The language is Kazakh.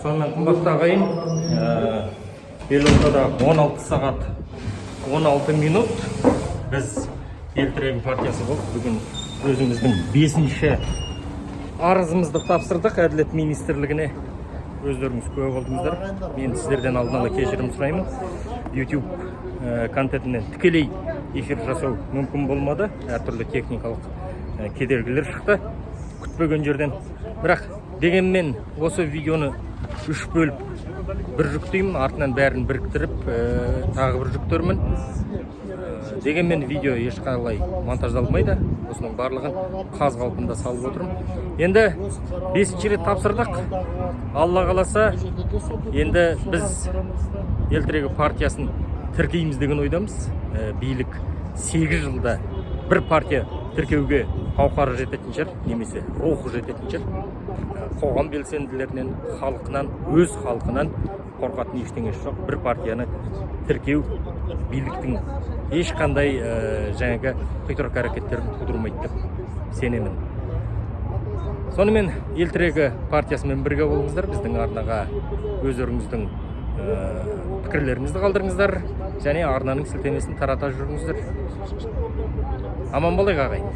Сонымен қымбатты ағайын, елордада 16 сағат 16 минут біз ел тірегі партиясы болып, бүгін өзіміздің 5-ші арызымызды тапсырдық әділет министрлігіне. Өздеріңіз куә болдыңыздар. Мен сіздерден алдын ала кешірім сұраймын. YouTube контентінен тікелей эфир жасау мүмкін болмады. Әртүрлі техникалық кедергілер шықты күтпеген жерден. Бірақ дегенмен осы видеоны 3 бөліп бір жүктеймін, артынан бәрін біріктіріп тағы бір жүктермін. Дегенмен видео ешқалай монтаждалмайды. Осының барлығын қаз қалпында салып отырмын. Енді 5-ші рет тапсырдық. Алла қаласа, енді біз ел тірегі партиясын тіркейміз деген ойдамыз. Билік 8 жылда бір партия тіркеуге қауқары жететін шығар, немесе рухы жететін шығар. Қоғам белсенділерінен, халқынан, өз халқынан қорқатын ештеңесі жоқ. Бір партияны тіркеу биліктің ешқандай жаңағы қитұрқы әрекеттерін тудырмайды деп сенемін. Сонымен ел тірегі партиясымен бірге болыңыздар. Біздің арнаға өздеріңіздің пікірлеріңізді қалдырыңыздар және арнаның сілтемесін тарата жүріңіздер. Аман болайық ағайын.